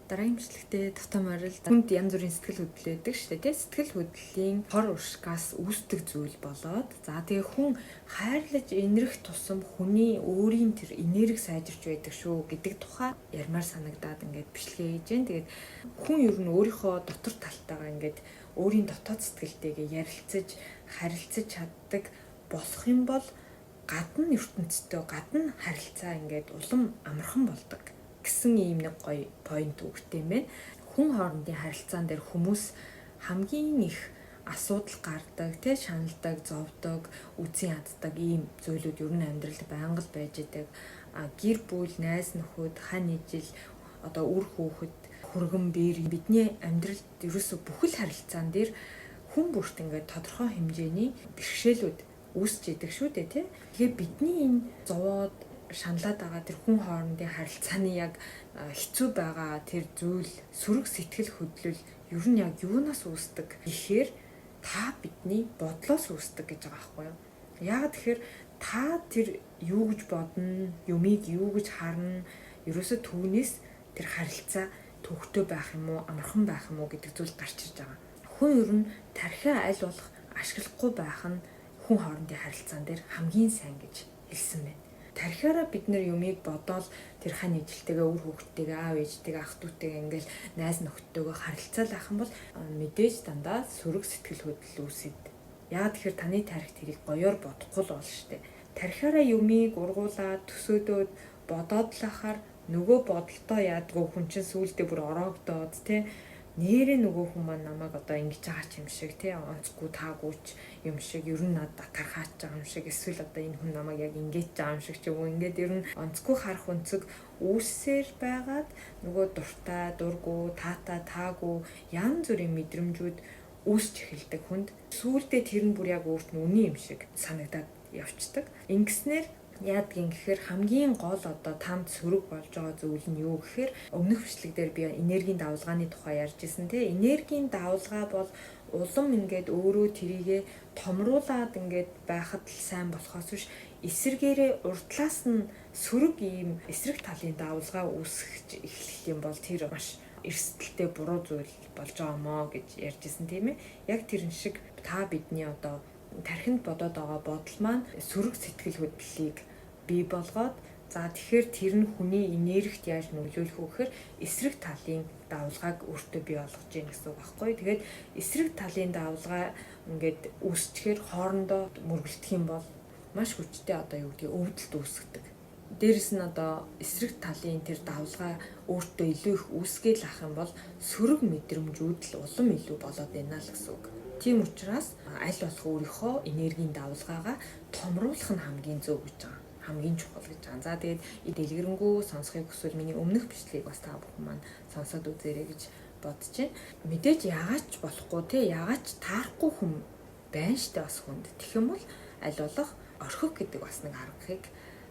Дараагийн бичлэгтээ тутам орилт хүнд янз бүрийн сэтгэл хөдлөл байдаг шүү дээ. Сэтгэл хөдлөлийн хор уршигаас үүсдэг зүйл болоод тэгээ хүн хайрлаж инэрх тусам хүний өөрийн тэр энерги сайжирч байдаг шүү гэдэг тухай ярмаар санагдаад ингээд бичлэгээ хийж байна. Тэгээд хүн ер нь өөрийнхөө дотор талтайгаа ингээд өөрийн дотоод сэтгэлтэйгээ ярилцаж, харилцаж чаддаг болох юм бол гадна ертөнцтэй гадна харилцаа ингээд улам амархан болдог гэсэн ийм нэг гоё point үгтэй юм байна. Хүн хоорондын харилцаан дээр хүмүүс хамгийн их асуудал гардаг, шаналдаг, зовдог, үзий яддаг ийм зүйлүүд ер нь амьдралд байнга л байж байдаг. Гэр бүл, найз нөхөд, хань ижил, одоо үр хүүхэд, хүргэн биер бидний амьдралд ерөөсөө бүхэл харилцаан дээр хүн бүрт ингээд тодорхой хэмжээний бэрхшээлүүд үүсч идэг шүү дээ, тий. Тэгэхээр бидний энэ зовоод шаналаад байгаа тэр хүн хоорондын харилцааны яг хэцүү байгаа тэр зүйл сөрөг сэтгэл хөдлөл ер нь яг юунаас үүсдэг гэхээр та бидний бодлоос үүсдэг гэж байгаа байхгүй юу? Яг тэгэхээр та тэр юу гэж бодно, юмыг юу гэж харна, ерөөсөө түүнээс тэр харилцаа төвхтөө байх юм уу, амархан байх юм уу гэдэг зүйл гарч ирж байгаа. Хүн ер нь тархиа аль болох ашиглахгүй байх нь хүн хоорондын харилцаан дээр хамгийн сайн гэж хэлсэн байна. Тархиараа бид нэр юмыг бодоол тэр хань ижилтэйгээ, үр хүүхдтэйгээ, аав ээжтэйгээ, ах дүүтэйгээ ингээл найз нөхдөдтэйгээ харилцаал ах юм бол мэдээж дандаа сөрөг сэтгэл хөдлөл үүсэдэг. Яг тэгэхээр таны тархи тэрийг гоёор бодохгүй л бол штэ. Тархиараа юмыг ургуулад, төсөөдөөд бодоод л ахаар нөгөө бодолтоо яадгүй хүн чинь сүулдэ бүр ороогдоод тий нэрээ нөгөө хүн маань намайг одоо ингэж байгаа ч юм шиг тий онцгүй таагүйч юм шиг ер нь надад тархаач байгаа юм шиг эсвэл одоо энэ хүн намайг яг ингэж байгаа юм шиг ч юм уу ингээд ер нь онцгүй харах өнцөг үүсээр байгаад нөгөө дуртай дургу таатай таагүй янз бүрийн мэдрэмжүүд үүсч эхэлдэг хүнд сүүлдээ тэр нь бүр яг өөрт нь үний юм шиг санагдаад явцдаг. Ингэснээр яадгийн гэхээр хамгийн гол одоо тамд сөрөг болж байгаа зүйл нь юу гэхээр өмнөх бичлэгдэр би энергийн давлгааны тухай ярьж ирсэн тий. Энергийн давлгаа бол улам ингээд өөрөө тэрийгэ томруулаад ингээд байхад л сайн болохоос биш эсэргээрээ урдлаас нь сөрөг ийм эсрэг талын давлгаа үүсгэж эхлэх юм бол тэр маш эрсдэлтэй буруу зүйл болж байгаа мó гэж ярьж ирсэн тийм ээ. Яг тэрэн шиг та бидний одоо тархинд бодоод байгаа бодол маань сөрөг сэтгэл хөдлөлийг бий болгоод тэгэхээр тэр нь хүний энергит яаж нөлөөлөх вэ гэхээр эсрэг талын давлгааг өөртөө бий болгож гин гэсэн үг байхгүй. Тэгээд эсрэг талын давлгаа ингээд үүсчихээр хоорондоо мөргөлдөх юм бол маш хүчтэй одоо юу гэдгийг өвдөлт үүсгдэг. Дээрэс нь одоо эсрэг талын тэр давлгаа өөртөө илүү их үүсгээл ах юм бол сөрөг мэдрэмжүүд л улам илүү болоод байна л гэсэн үг. Тийм учраас аль болох өөрийнхөө энергийн давлгаагаа томруулах нь хамгийн зөв гэж байгаа. Хамгийн чухал гэж байгаа. За тэгээд дэлгэрэнгүй сонсохыг хүсвэл миний өмнөх бичлэгийг бас та бүхэн маань сонсоод үзээрэй гэж бодож байна. Мэдээж яагач болохгүй те яагач таарахгүй хүн байна штэ бас хүнд. Тэгэх юм бол аль болох орхих гэдэг бас нэг аргыг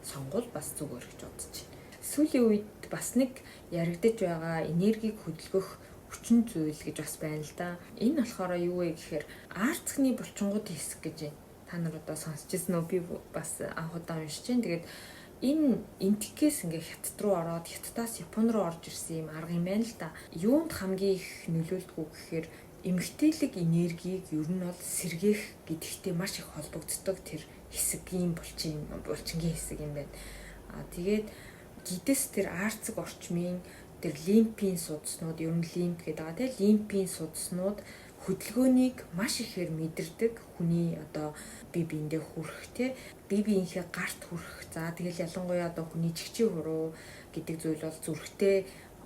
сонгол бас зүгээр гэж бодож байна. Сүүлийн үед бас нэг яригдж байгаа энергийг хөдөлгөх хүчин зүйл гэж бас байна л да. Энэ болохоор юу вэ гэхээр арцгны булчингуудын хэсэг гэж байна. Та нар одоо сонсчихсан уу? Би бас анх удаа уншиж байна. Тэгээд энэ энтикээс ингээ хятад руу ороод хятадаас Япон руу орж ирсэн юм арга юм байна л да. Юунд хамгийн их нөлөөлдөг вэ гэхээр эмгтээлэг энергийг ер нь бол сэргээх гэдэгтэй маш их холбогддог тэр хэсгийн булчингийн хэсэг юм байна. Тэгээд гидэс тэр арцэг орчмын тэр лимпийн судаснууд ер нь лимп гэдэг байгаа тийм лимпийн судаснууд хөдөлгөөнийг маш ихээр мэдэрдэг хүний одоо бие биендээ хүрэх тийм бие биенхээ гарт хүрэх. За тэгэл ялангуяа одоо хүний чигчээ хуруу гэдэг зүйл бол зүрхтэй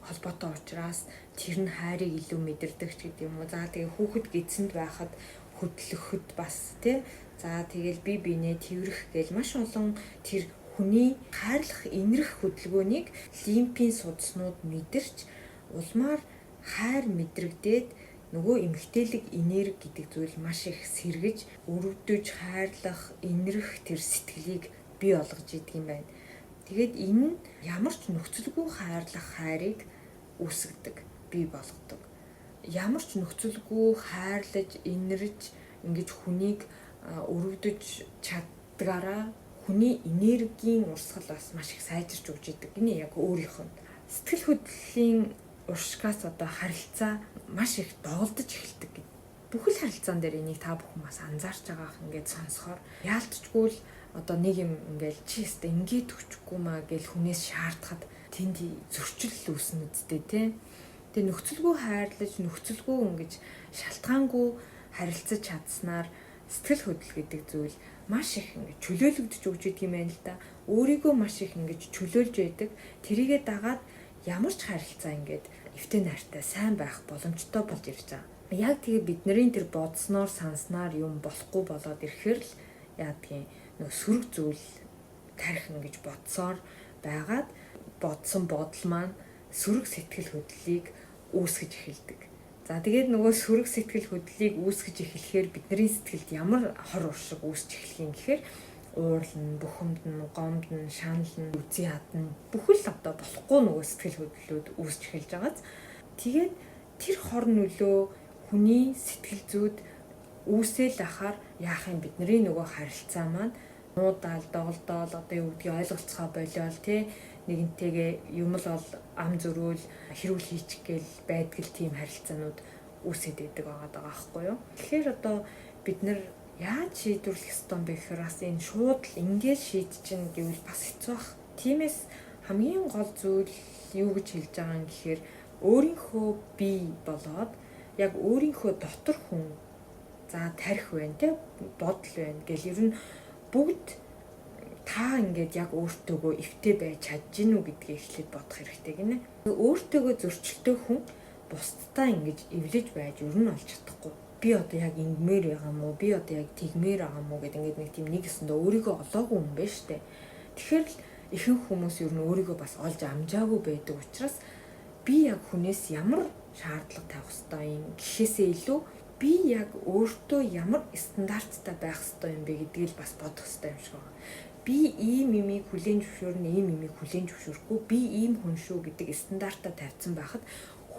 холбоотой учраас тэр нь хайрыг илүү мэдэрдэг ч гэдэг юм уу. За тэгээ хүүхэд гидсэнд байхад хөдлөхөд бас тийм за тэгэл бие биенээ тэрвэрх гэл маш олон тэр хүний хайрлах энэрх хөдөлгөөнийг лимпийн судаснууд мэдэрч улмаар хайр мэдрэгдээд нөгөө эмгтээлэг энерги гэдэг зүйл маш их сэргэж өрөвдөж хайрлах энэрх тэр сэтгэлийг бий болгож идэг юм байна. Тэгээд энэ нь ямар ч нөхцөлгүй хайрлах хайрыг үүсгэдэг, бий болгодог. Ямар ч нөхцөлгүй хайрлаж энэрж ингэж хүнийг өрөвдөж чаддгаараа хүний энергийн урсгал бас маш их сайжирч өгч идэг. Энэ яг өөрийнх нь сэтгэл хөдлөлийн уршигаас одоо харилцаа маш их доолдож эхэлдэг гэдэг. Бүхэл харилцаан дээр энийг та бүхэн бас анзаарч байгаах ингээд сонсохоор яалтчгүй л одоо нэг юм ингээл чи өстө ингээд өчхгүй маа гэл хүнээс шаардахад тэнд зөрчил үүснэ үсттэй тий. Тэгээ нөхцөлгүй хайрлаж нөхцөлгүй ингэж шалтгаангүй харилцаж чадсанаар сэтгэл хөдлөл гэдэг зүйл маш их ингэж чөлөөлөгдөж өгч идэг юм байна л да. Өөрийгөө маш их ингэж чөлөөлж байдаг. Тэрийгэ дагаад ямар ч харилцаа ингээд эвтэй найртай сайн байх боломжтой болж ирж байгаа. Яг тэгээ бидний тэр бодсноор санснаар юм болохгүй болоод ирэхээр л яадгийн нөө сөрөг зүйл тарих ингэж бодсоор байгаад бодсон бодол маань сөрөг сэтгэл хөдлөлийг үүсгэж эхэлдэг. За тэгээд нөгөө сөрөг сэтгэл хөдлөлийг үүсгэж эхлэхээр бидний сэтгэлд ямар хор уршиг үүсч эхлэх юм гэхээр уурлан, бухимдна, гомдно, шанална, үзий хадна бүхэл одоо болохгүй нөгөө сэтгэл хөдлөлүүд үүсч эхэлж байгааз тэгээд тэр хор нөлөө хүний сэтгэл зүйд үүсэл ахаар яах юм бидний нөгөө харилцаа маань нуудаал доголдоол одоо юу гэдгийг ойлголцохоо болиол тий нэгнтэйгээ юм л бол ам зөрүүл хэрүүл хийчих гээл байдгал тийм харилцаанууд үүсэт байдаг байгаа байхгүй юу. Тэгэхээр одоо бид нар яаж шийдвэрлэх ёстой бэ гэхээр бас энэ шууд л ингээд шийдчихнэ гэвэл бас хэцүү бах. Тиймээс хамгийн гол зүйл юу гэж хэлж байгаа юм гэхээр өөрийнхөө бие болоод яг өөрийнхөө дотор хүн за тарих байна те бодол байна гэл ер нь бүгд та ингээд яг өөртөөгөө эвтэй байж чадж гинүү гэдгийг эхлээд бодох хэрэгтэй гинэ. Өөртөөгөө зөрчилтэй хүн бусдтай ингэж эвлэж байж ер нь олж чадахгүй. Би одоо яг ингэмээр байгаа мó, би одоо яг тэгмээр байгаа мó гэдэг ингээд нэг тийм нэгэсэндээ өөрийгөө олоогүй юм байна штэ. Тэгэхээр л ихэнх хүмүүс ер нь өөрийгөө бас олж амжаагүй байдаг учраас би яг хүнээс ямар шаардлага тавих ёстой юм гэхээсээ илүү би яг өөртөө ямар стандарттай байх ёстой юм бэ гэдгийг бас бодох ёстой юм шиг байна. Би ийм юмыг хүлээн зөвшөөрнө, ийм юмыг хүлээн зөвшөөрөхгүй, би ийм хүн шүү гэдэг стандартаа тавьсан байхад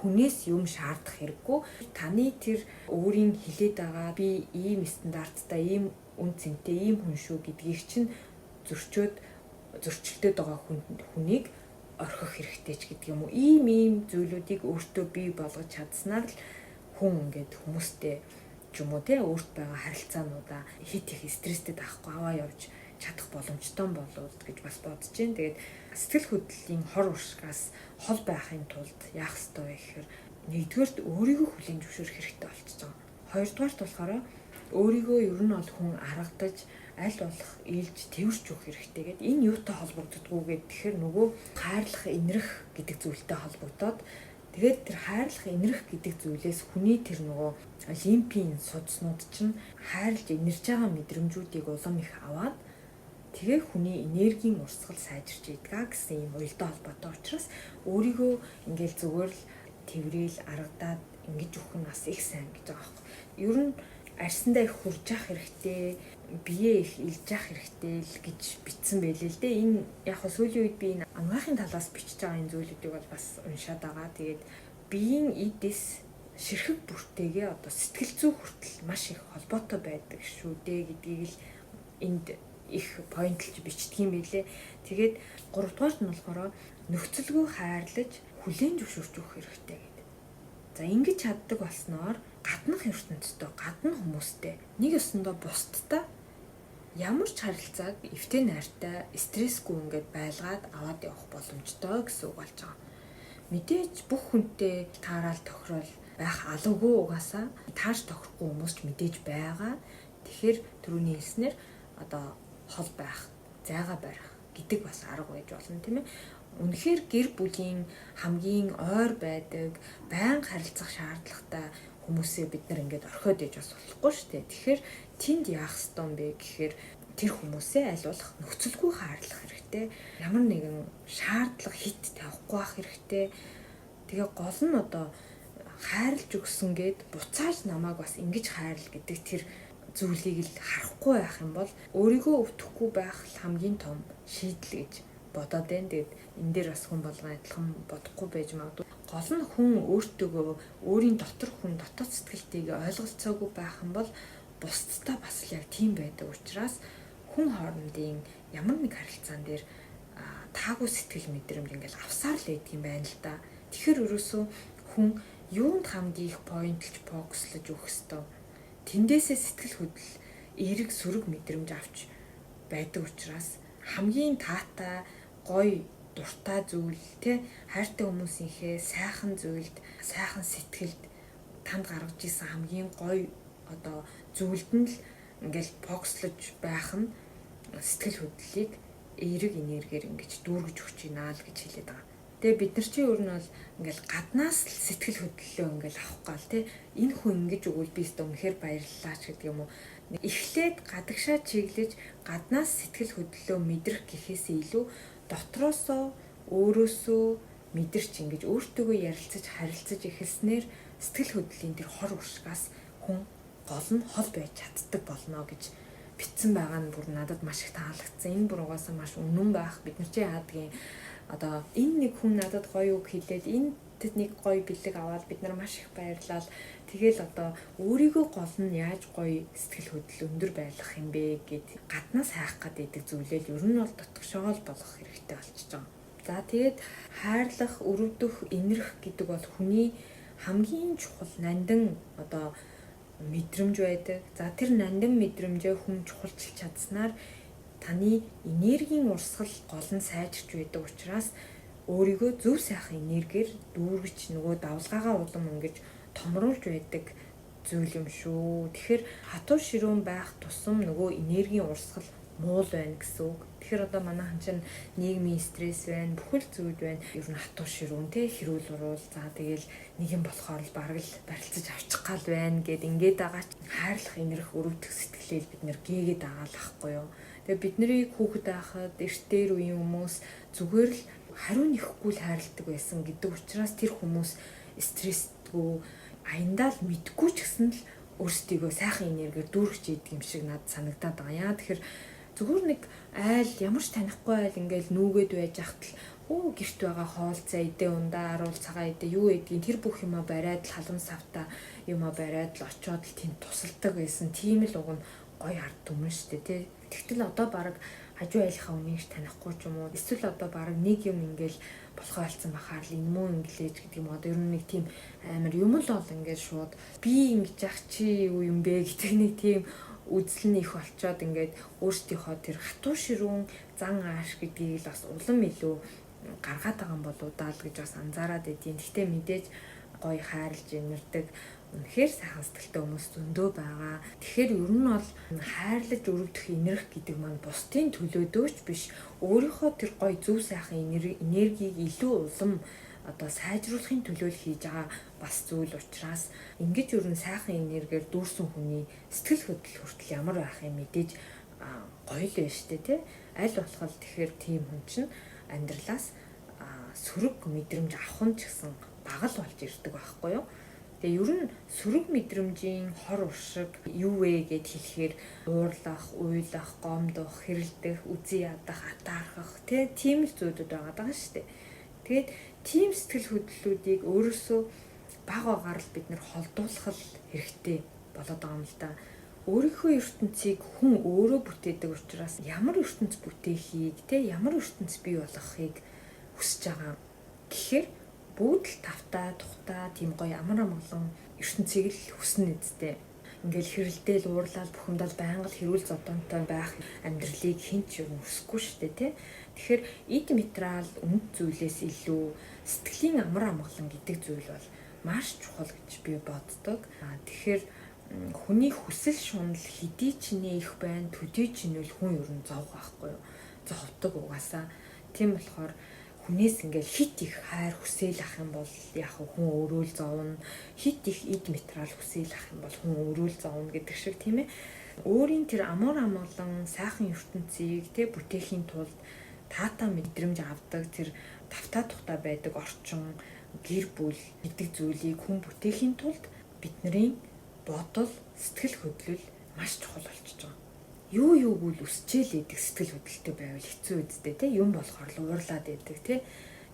хүнээс юм шаардах хэрэггүй. Таны тэр өөрийн хилээд байгаа би ийм стандарттай, ийм үн цэнтэй, ийм хүн шүү гэдгийг чинь зөрчилдөд байгаа хүнийг орхих хэрэгтэй ч гэдэг юм уу. Ийм зүйлүүдийг өөртөө бий болгож чадсанаар л хүн ингээд хүмүүстэй ч юм уу те өөрт байгаа харилцаануудаа хит их стресстэй таахгүй аваа явж чадах боломжтой болов гэж бас бодож байна. Тэгээд сэтгэл хөдлөлийн хор уршигаас хол байхын тулд яах ёстой вэ гэхээр нэгдүгээрт өөрийгөө хүлээн зөвшөөрөх хэрэгтэй болчихж байгаа. Хоёрдугаарт болохоор өөрийгөө ер нь бол хүн аргадаж аль болох ээлж тэрвэрч өгөх хэрэгтэй гэдэг. Энэ юутай холбогддгүү гэхээр нөгөө хайрлах, инрэх гэдэг зүйлтэй холбогдоод тэгээд тэр хайрлах, инрэх гэдэг зүйлээс хүний тэр нөгөө лимфийн судснууд чинь хайрлж инэрж байгаа мэдрэмжүүдийг улам их аваад тэгээ хүний энергийн урсгал сайжирч идэгаа гэсэн юм уялдаа холбоотой учраас өөрийгөө ингээл зүгээр л тэрвэл аргадаад ингэж өгөх нь бас их сайн гэж байгаа байхгүй. Ер нь арьсандаа их хурж явах хэрэгтэй, биеэ их илж явах хэрэгтэй л гэж бичсэн байлээ л дээ. Энэ яг хөө сүүлийн үед би энэ анагаахын талаас бичиж байгаа энэ зүйлүүдийг бол бас уншаад байгаа. Тэгээд биеийн эдис ширхэг бүртээгээ одоо сэтгэл зүй хүртэл маш их холбоотой байдаг шүү дээ гэдгийг л энд их поинтлж бичдэг юм билээ. Тэгээд 3 дугаарт нь болохоор нөхцөлгүй хайрлаж хүлээн зөвшөөрч өгөх хэрэгтэй гэдэг. За ингэж чаддаг болсноор гаднах ертөнцтэй, гадна хүмүүстэй нэг ёсондоо бусдтай ямар ч харилцааг эвтэй найртай, стрессгүй ингээд байлгаад аваад явах боломжтой гэсэн үг болж байгаа. Мэдээж бүх хүнтэй таарал тохирол байх алавгүй угаасаа тааш тохирохгүй хүмүүс ч мэдээж байгаа. Тэгэхээр түрүүний хэлснээр одоо хол байх, зайгаа барих гэдэг бас арга байж болно тийм ээ. Үнэхээр гэр бүлийн хамгийн ойр байдаг, байнга харилцах шаардлагатай хүмүүсээ бид нар ингээд орхиод ээж бас болохгүй шүү дээ. Тэгэхээр тэнд яах ёстой юм бэ гэхээр тэр хүмүүсээ аль болох нөхцөлгүй хайрлах хэрэгтэй. Ямар нэгэн шаардлага хит тавихгүй байх хэрэгтэй. Тэгээ гол нь одоо хайрлж өгсөн гэд буцааж намайг бас ингэж хайрл гэдэг тэр зүйлийг л харахгүй байх юм бол өөрийгөө өвтөхгүй байх хамгийн том шийдэл гэж бодоод байна. Тэгээд энэ дээр бас хүн болгон адилхан бодохгүй байж магадгүй. Гол нь хүн өөртөөгөө өөрийн дотор хүн дотоод сэтгэлтэйг ойлголцоогүй байх юм бол бусдтай бас л яг тийм байдаг учраас хүн хоорондын ямар нэг харилцаан дээр таагүй сэтгэл мэдрэмж ингээл авсаар л байдаг юм байна л да. Тэгэхээр ерөөсөө хүн юунд хамгийн их поинтлж фокуслож өгөх ёстой. Тэндээсээ сэтгэл хөдлөл, эерэг сөрөг мэдрэмж авч байдаг учраас хамгийн таатай, гоё, дуртай зүйл те хайртай хүмүүсийнхээ сайхан зүйлд, сайхан сэтгэлд танд гаргаж исэн хамгийн гоё одоо зүйлд нь л ингээл фокуслож байх нь сэтгэл хөдлөлийг эерэг энергиэр ингэж дүүргэж өгч байна л гэж хэлээд байгаа. Тэгээ бид нар чинь өөр нь бол ингээл гаднаас л сэтгэл хөдлөлөө ингээл авах гал тий энэ хүн ингэж өгвөл би өөртөө үнэхээр баярлалаа ч гэдэг юм уу. Эхлээд гадагшаа чиглэж гаднаас сэтгэл хөдлөлөө мэдрэх гэхээсээ илүү дотроосоо өөрөөсөө мэдэрч ингэж өөртөөгөө ярилцаж харилцаж эхэлснээр сэтгэл хөдлөлийн тэр хор уршигаас хүн гол нь хол байж чаддаг болно гэж битсэн байгаа нь бүр надад маш их таалагдсан. Энэ бүр угаасаа маш үнэн байх. Бид нар чи яадгийн одоо энэ нэг хүн надад гоё үг хэлээд энэ тэд нэг гоё бэлэг аваад бид нар маш их баярлал. Тэгэл одоо өөрийгөө гол нь яаж гоё сэтгэл хөдлөл өндөр байлгах юм бэ гэд гаднаас хайх гэдэг зүйлэл ер нь бол дотгошоо л болгох хэрэгтэй болчихж байгаа. За тэгээд хайрлах, өрөвдөх, инэрх гэдэг бол хүний хамгийн чухал нандин одоо мэдрэмж байдаг. За тэр нандин мэдрэмжээ хүн чухалчилж чадсанаар таны энергийн урсгал гол нь сайжирч байдаг учраас өөрийгөө зөв сайхан энергиэр дүүргэж нөгөө давлгаагаа улам ингэж томруулж байдаг зүйл юм шүү. Тэгэхээр хатуу ширүүн байх тусам нөгөө энергийн урсгал муул байна гэсэн үг. Тэгэхээр одоо манайхан чинь нийгмийн стресс байна, бүхэл зүйл байна. Ер нь хатуу ширүүн те хэрүүл уруул. За тэгэл нэг юм болохоор л бараг л барилцаж авчих гал байна гэд ингээд байгаа ч хайрлах, инэрх, өрөвдөх сэтгэлээр бид нэр гээгээд байгаа л ахгүй юу. Тэгээ бидний хүүхэд байхад эртээр үеийн хүмүүс зүгээр л хариу нэхгүй л хайрладаг байсан гэдэг учраас тэр хүмүүс стрессдгүй аяндаа л мэдгүй ч гэсэн л өөрсдийгөө сайхан энергиээр дүүргэж идэг юм шиг надад санагдаад байгаа. Яа тэгэхээр зүгээр нэг айл ямар ч танихгүй айл ингээл нүгэд байж ахт л гэрт байгаа хоолцоо идэ ундаа аруул цагаан идэ юу гэдгийг тэр бүх юма бариад л халуун савта юма бариад л очиод л тэнд тусалдаг байсан. Тийм л уг нь гоё ард түмэн штэ тий. Тэгтэл одоо баг хажуу айлынхаа үнийг танихгүй ч юм уу эсвэл одоо баг нэг юм ингээл болохоо болсон бахаар л энэ муу инглэж гэдэг юм одоо ер нь нэг тийм амар юм л бол ингээд шууд би ингэж яах чи юу юм бэ гэдэг нэг тийм үзэл нь их болчоод ингээд өөрсдийнхөө тэр хатуу ширүүн зан ааш гэдгийг л бас улам илүү гаргаад байгаа юм болоо даа л гэж бас анзаараад байдیں۔ Гэхдээ мэдээж гоё хайрлж инэрдэг үнэхээр сайхан сэтгэлтэй хүмүүс зөндөө байгаа. Тэгэхээр ер нь бол хайрлаж өрөвдөх инэрх гэдэг маань бусдын төлөөдөөч биш өөрийнхөө тэр гоё зөв сайхан энергийг илүү улам одоо сайжруулахын төлөө хийж байгаа бас зүйл учраас ингэж ер нь сайхан энергиэр дүүрсэн хүний сэтгэл хөдлөл хүртэл ямар байх юм мэдээж гоё л байна штэ тий. Аль болох тэгэхээр тийм хүн чинь амьдралаас сөрөг мэдрэмж авах нь ч гэсэн багал болж ирдэг байхгүй юу. Тэгээ ер нь сөрөг мэдрэмжийн хор уршиг юу вэ гэд хэлэхээр уурлах, уйлах, гомдох, хэрэлдэх, үзий ядах, атаархах тийм л зүйлүүд байгаа даа шүү дээ. Тэгээд тийм сэтгэл хөдлөлүүдийг өөрөөсөө бага багаар л бид нэр холдуулах хэрэгтэй болоод байгаа юм л да. Өөрийнхөө ертөнцийг хүн өөрөө бүтээдэг учраас ямар ертөнц бүтээхийг ямар ертөнц бий болгохыг хүсэж байгаа. Гэхдээ бүгд л тавтаа, тухтаа, тийм гоё амар амгалан ертөнцийг л хүснэ үсттэй. Ингээл хэрэлдээл уурлал бухимдал байнга л хэрүүл зодонтой байх амьдралыг хинч юу хүсэхгүй шүү дээ тий. Тэгэхээр эд материал үнд зүйлээс илүү сэтгэлийн амар амгалан гэдэг зүйл бол маш чухал гэж би боддог. Тэгэхээр хүний хүсэл шунал хэдий ч нэ их байна, төдий ч нэ хүн ер нь зовх байхгүй юу? Зовдөг угаасаа. Тийм болохоор хүнээс ингээл хит их хайр хүсээл ах юм бол яг хүн өөрөө л зовно. Хит их эд материал хүсээл ах юм бол хүн өөрөө л зовно гэдэг шиг тийм ээ. Өөрийн тэр амар амгалан сайхан ертөнцийг бүтээхийн тулд таатаа мэдрэмж авдаг тэр тавтаа тухтаа байдаг орчин, гэр бүл гэдэг зүйлийг хүн бүтээхийн тулд бидний бодол, сэтгэл хөдлөл маш чухал болчихж байгаа. Юу үл үсчээл идэг сэтгэл хөдлөлтөй байвал хэцүү үсттэй тий юм болохоор л уурлаад идэг тий.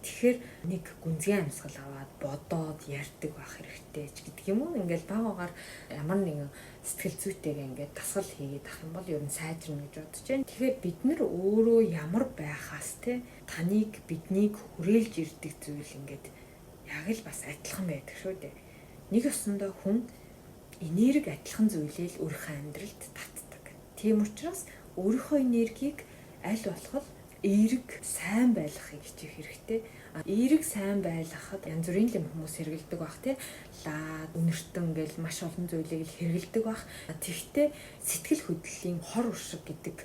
Тэгэхээр нэг гүнзгий амьсгал аваад бодоод ярьдаг байх хэрэгтэй ч гэдэг юм уу. Ингээл багаагаар ямар нэгэн сэтгэл зүйтэйгээ ингээд дасгал хийгээд ах юм бол ер нь сайжирна гэж бодож байна. Тэгэхээр бид нар өөрөө ямар байхаас тий таныг биднийг хүрээлж ирдэг зүйл ингээд яг л бас адилхан байдаг шүү дээ. Нэг ёсондоо хүн энерги адилхан зүйлийг өөрийнхөө амьдралд татдаг. Тийм учраас өөрийнхөө энергийг аль болох эерэг сайн байлгахыг хичээх хэрэгтэй. Эерэг сайн байлгахад янз бүрийн юм хүмүүс хэрэгэлдэг баг тий. Лаад, үнэртэн гэл маш олон зүйлийг л хэрэгэлдэг баг. Тэгвэл сэтгэл хөдлөлийн хор уршиг гэдэг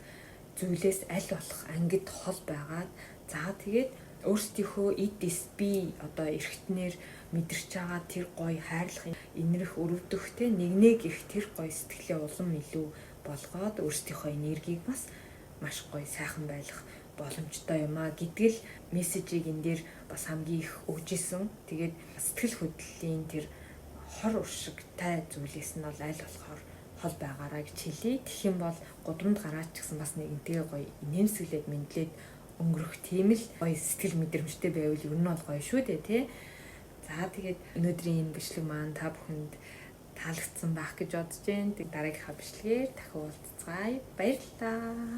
зүйлээс аль болох ангид хол байгаад за тэгээд өөрсдийнхөө эдис би одоо эргэтнээр мэдэрч байгаа тэр гоё хайрлах инэрх өрөвдөхтэй нэг их тэр гоё сэтгэлээ улам илүү болгоод өөрсдийнхөө энергийг бас маш гоё сайхан байлгах боломжтой юм а гэдгэл мессежийг энэ дээр бас хамгийн их өгж исэн. Тэгээд сэтгэл хөдлөлийн тэр хор уршигтай зүйлээс нь бол аль болохоор хол байгаараа гэж хэлье. Тэгэх юм бол гудамд гараач гэсэн бас нэгэнтэйгээ гоё инээмсэглээд мэдлээд өнгөрөх тийм л гоё сэтгэл мэдрэмжтэй байвал ер нь бол гоё шүү дээ тий. За тэгээд өнөөдрийн энэ бичлэг маань та бүхэнд таалагдсан байх гэж бодож байна. Дараагийнхаа бичлэгээр дахин уулзцгаая. Баярлалаа.